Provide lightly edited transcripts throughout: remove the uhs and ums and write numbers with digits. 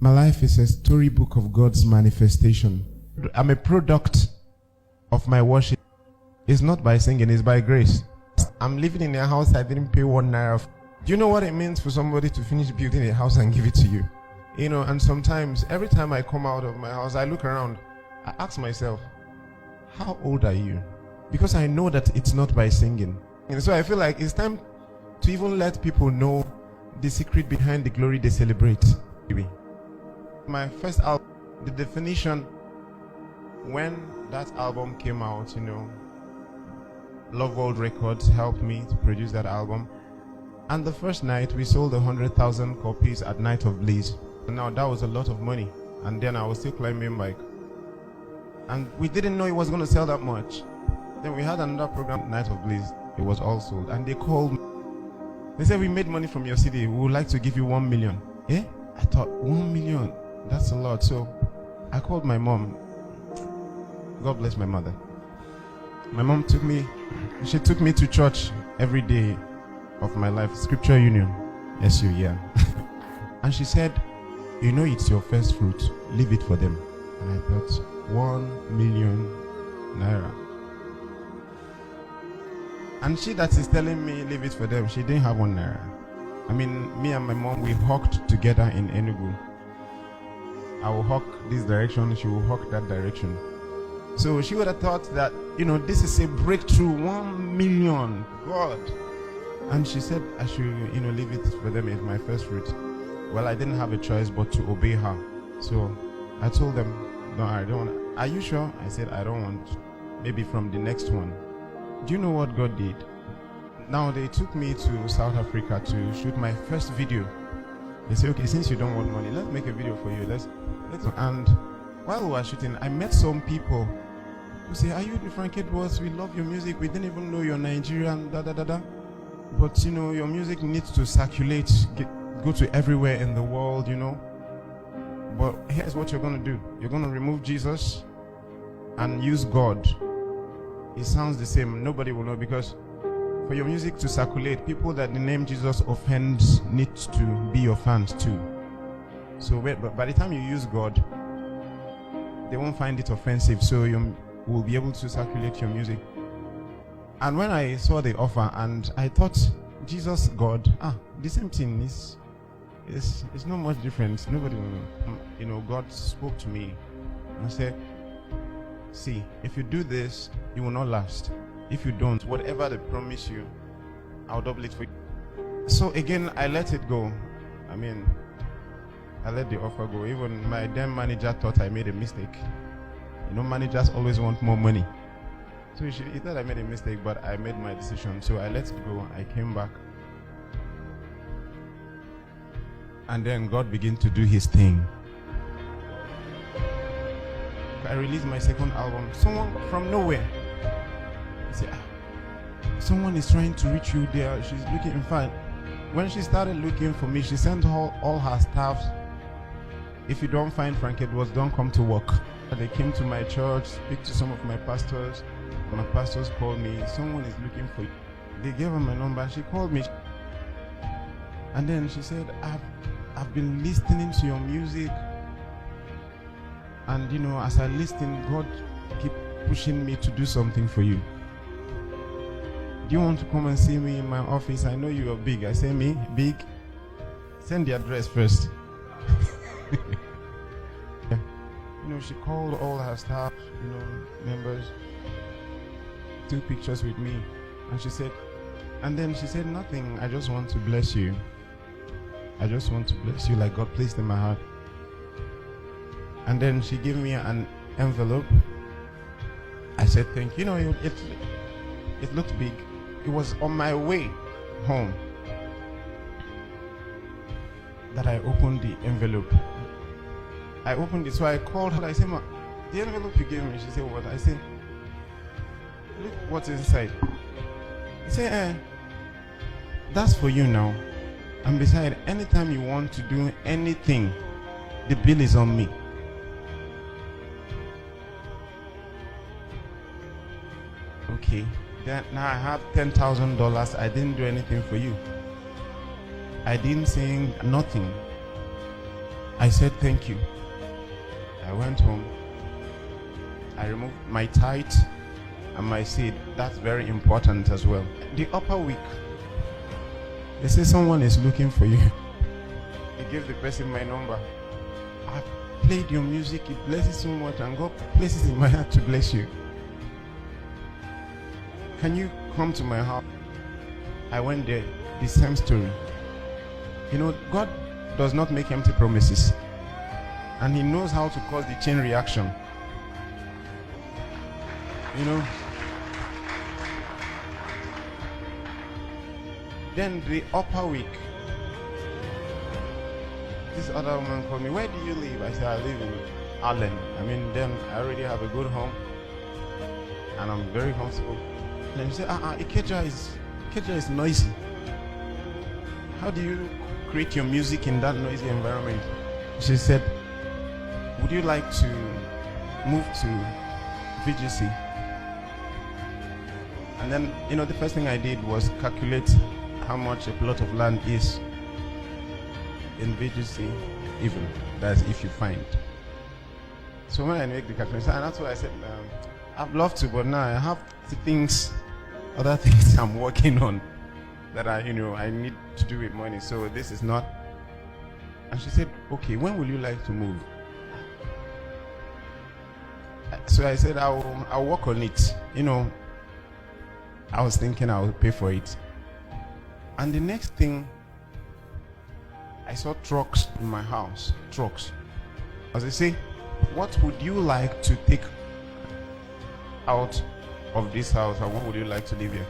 My life is a storybook of God's manifestation. I'm a product of my worship. It's not by singing, it's by grace. I'm living in a house I didn't pay 1 naira. Do you know what it means for somebody to finish building a house and give it to you? You know, and sometimes, every time I come out of my house, I look around, I ask myself, how old are you? Because I know that it's not by singing. And so I feel like it's time to even let people know the secret behind the glory they celebrate. My first album, The Definition, when that album came out, you know, Love World Records helped me to produce that album. And the first night, we sold 100,000 copies at Night of Bliss. Now, that was a lot of money. And then I was still climbing bike. And we didn't know it was going to sell that much. Then we had another program, Night of Bliss. It was all sold. And they called me. They said, we made money from your CD. We would like to give you 1 million. Eh? I thought, 1 million? That's a lot. So I called my mom. God bless my mother. My mom took me to church every day of my life. Scripture Union. SU, yeah. And she said, you know it's your first fruit. Leave it for them. And I thought, 1 million naira. And she that is telling me leave it for them, she didn't have 1 naira. I mean, me and my mom, we hawked together in Enugu. I will hawk this direction, she will hawk that direction. So she would have thought that, you know, this is a breakthrough, 1 million, God. And she said I should, you know, leave it for them. It's my first fruit. Well, I didn't have a choice but to obey her. So I told them, no, I don't want. Are you sure? I said, I don't want. Maybe from the next one. Do you know what God did? Now they took me to South Africa to shoot my first video. They said, okay, since you don't want money, let's make a video for you. Let's. And while we were shooting, I met some people who say, are you the Frank Edwards? We love your music. We didn't even know you're Nigerian, But, you know, your music needs to circulate, go to everywhere in the world, you know. But here's what you're going to do. You're going to remove Jesus and use God. It sounds the same. Nobody will know, because for your music to circulate, people that the name Jesus offends need to be your fans too. So but by the time you use God, they won't find it offensive, so you will be able to circulate your music. And when I saw the offer, and I thought, Jesus, God, the same thing is not much difference. Nobody will know. You know, God spoke to me and said, see, if you do this, you will not last. If you don't, whatever they promise you, I'll double it for you. So again, I let it go. I mean, I let the offer go. Even my then manager thought I made a mistake. You know, managers always want more money. So he thought I made a mistake, but I made my decision. So I let it go. I came back. And then God began to do his thing. I released my second album. Someone from nowhere said, someone is trying to reach you there. She's looking. In fact, when she started looking for me, she sent all her staff. If you don't find Frank Edwards, don't come to work. They came to my church, speak to some of my pastors. My pastors called me. Someone is looking for you. They gave her my number. She called me. And then she said, I've been listening to your music. And, you know, as I listen, God keep pushing me to do something for you. Do you want to come and see me in my office? I know you are big. I say, me? Big? Send the address first. Yeah. You know, she called all her staff, you know, members, took pictures with me. And then she said, nothing. I just want to bless you. I just want to bless you like God placed in my heart. And then she gave me an envelope. I said, thank you. You know, it looked big. It was on my way home that I opened the envelope. I opened it, so I called her. I said, Ma, the envelope you gave me. She said, what? I said, look what's inside. She said, that's for you now. And besides, anytime you want to do anything, the bill is on me. Okay, then now I have $10,000. I didn't do anything for you. I didn't sing nothing. I said thank you. I went home. I removed my tithe and my seed. That's very important as well. The upper week, they say someone is looking for you. I gave the person my number. I played your music, it blesses so much, and God places in my heart to bless you. Can you come to my house? I went there, the same story. You know, God does not make empty promises, and He knows how to cause the chain reaction. You know, then the upper week, this other woman called me. Where do you live? I said, I live in Allen. I mean, then I already have a good home and I'm very comfortable. And then she said, Ikeja is noisy. How do you create your music in that noisy environment? She said, would you like to move to VGC? And then, you know, the first thing I did was calculate how much a plot of land is in VGC, even. That's if you find. So when I make the calculation, and that's why I said, I'd love to, but now I have other things I'm working on that I need to do with money. So this is not. And she said, okay, when will you like to move? So I said, I'll work on it. You know, I was thinking I would pay for it. And the next thing, I saw trucks in my house. Trucks. As I say, what would you like to take out of this house, or what would you like to live here?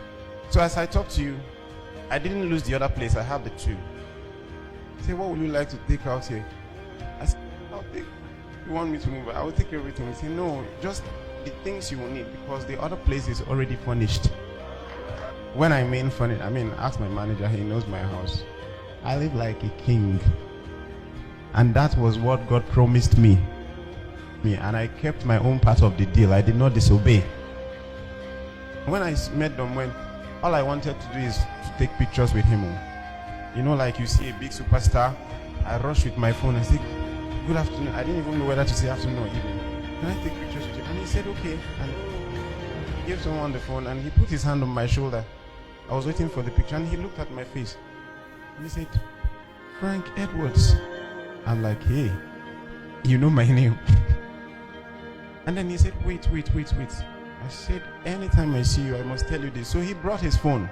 So as I talk to you, I didn't lose the other place. I have the two. I say, what would you like to take out here? I said, I'll take. You want me to move? I will take everything. He said, no, just the things you will need, because the other place is already furnished. When I mean furnished, ask my manager. He knows my house. I live like a king, and that was what God promised me, and I kept my own part of the deal. I did not disobey. When I met them, all I wanted to do is to take pictures with him. You know, like you see a big superstar, I rush with my phone and say, good afternoon. I didn't even know whether to say afternoon or evening. Can I take pictures with you? And he said, okay. And he gave someone the phone, and he put his hand on my shoulder. I was waiting for the picture, and he looked at my face. And he said, Frank Edwards. I'm like, hey, you know my name. And then he said, wait. I said, anytime I see you, I must tell you this. So he brought his phone.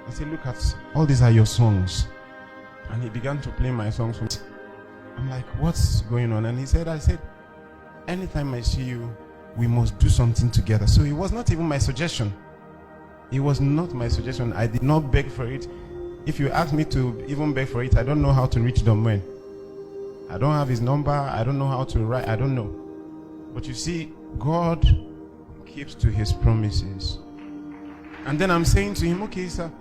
I said, look at, all these are your songs. And he began to play my songs for me. I'm like, what's going on? And I said, anytime I see you, we must do something together. So it was not even my suggestion. It was not my suggestion. I did not beg for it. If you ask me to even beg for it, I don't know how to reach Domwen. I don't have his number. I don't know how to write. I don't know. But you see, God keeps to his promises. And then I'm saying to him, okay, sir.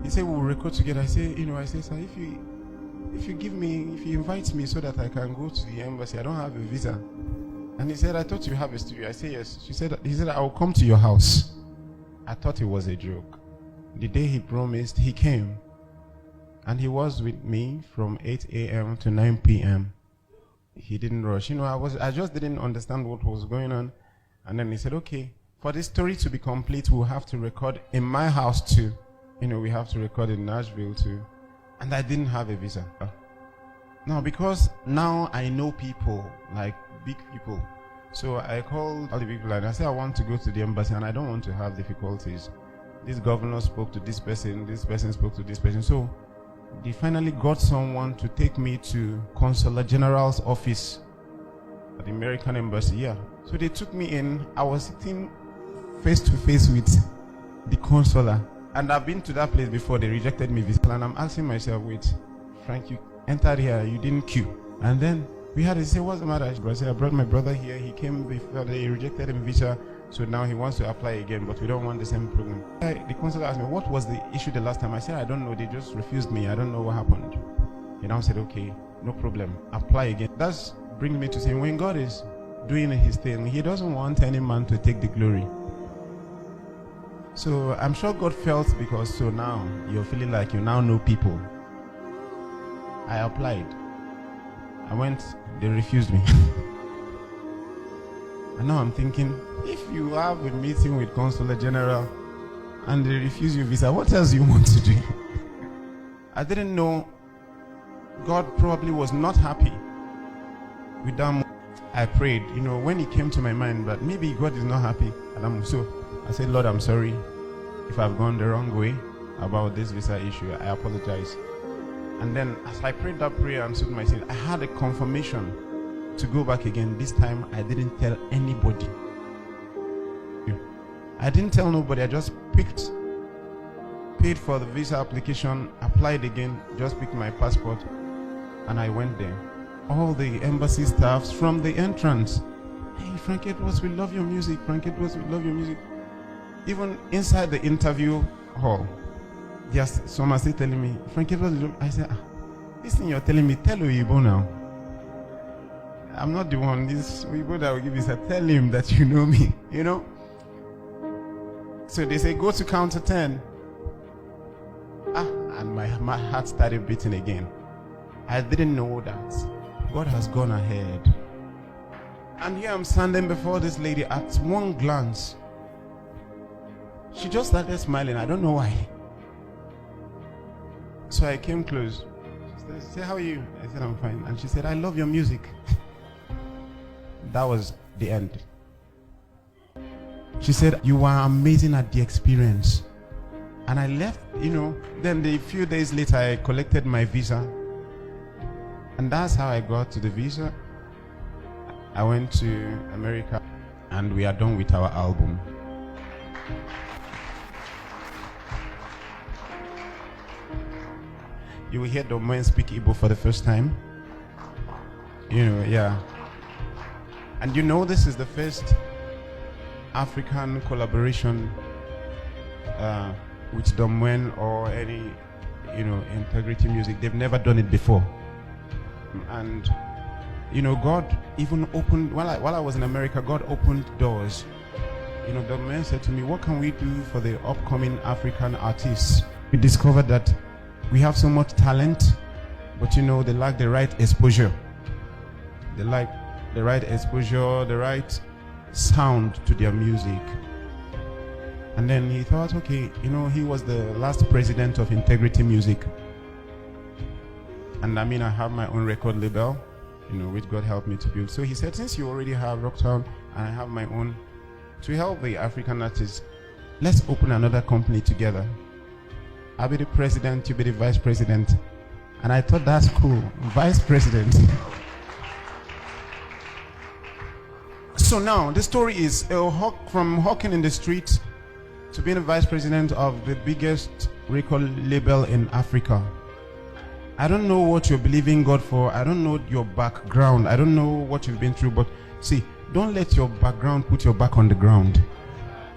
He said, we'll record together. I say, sir, if you invite me so that I can go to the embassy, I don't have a visa. And he said, I thought you have a studio. I said, yes. He said, I will come to your house. I thought it was a joke. The day he promised, he came. And he was with me from 8 a.m. to 9 p.m. He didn't rush. I just didn't understand what was going on. And then he said, okay, for this story to be complete, we'll have to record in my house too. We have to record in Nashville too. And I didn't have a visa. Now, because now I know people, like big people. So I called all the people and I said, I want to go to the embassy and I don't want to have difficulties. This governor spoke to this person spoke to this person. So they finally got someone to take me to Consular General's office at the American embassy. Yeah. So they took me in. I was sitting face to face with the consular. And I've been to that place before. They rejected me visa. And I'm asking myself, wait, Frank, you entered here, you didn't queue. And then we had to say, what's the matter? I said, I brought my brother here. He came before, they rejected him visa. So now he wants to apply again, but we don't want the same program. The consular asked me, what was the issue the last time? I said, I don't know. They just refused me. I don't know what happened. He now said, okay, no problem. Apply again. That's bringing me to say, when God is doing his thing, he doesn't want any man to take the glory. So I'm sure God felt, because so now you're feeling like you now know people. I applied. I went, they refused me. And now I'm thinking, if you have a meeting with Consular General and they refuse you visa, what else do you want to do? I didn't know God probably was not happy with that. I prayed, when it came to my mind that maybe God is not happy. And so I said, Lord, I'm sorry if I've gone the wrong way about this visa issue. I apologize. And then as I prayed that prayer and stood myself, I had a confirmation to go back again. This time I didn't tell anybody. I didn't tell nobody. I just paid for the visa application, applied again, just picked my passport, and I went there. All the embassy staffs from the entrance, hey, Frank Edwards, we love your music. Frank Edwards, we love your music. Even inside the interview hall, just someone still telling me, Frank Edwards, I said, this thing you're telling me, tell Oyibo now. I'm not the one. This Oyibo that will give you, tell him that you know me, So they say, go to counter 10. And my heart started beating again. I didn't know that God has gone ahead. And here I'm standing before this lady. At one glance, she just started smiling. I don't know why. So I came close. She said, how are you? I said, I'm fine. And she said, I love your music. That was the end. She said, you were amazing at the experience. And I left, then a few days later, I collected my visa. And that's how I got to the visa. I went to America and we are done with our album. You will hear the men speak Igbo for the first time. Yeah. And this is the first African collaboration with Domwen or any, Integrity Music. They've never done it before. And, God even opened, while I was in America, God opened doors. Domwen said to me, what can we do for the upcoming African artists? We discovered that we have so much talent, but they lack the right exposure. They lack the right exposure, the right sound to their music. And then he thought, okay, he was the last president of Integrity Music. And I have my own record label, which God helped me to build. So he said, since you already have Rocktown and I have my own, to help the African artists, let's open another company together. I'll be the president, you'll be the vice president. And I thought that's cool, vice president. So now the story is from hawking in the street to being the vice president of the biggest record label in Africa. I don't know what you're believing God for. I don't know your background. I don't know what you've been through. But see, don't let your background put your back on the ground.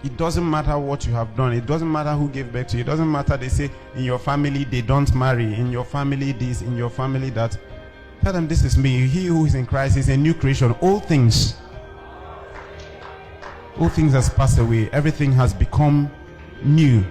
It doesn't matter what you have done. It doesn't matter who gave birth to you. It doesn't matter they say in your family they don't marry. In your family this, in your family that. Tell them this is me. He who is in Christ is a new creation. All things has passed away. Everything has become new.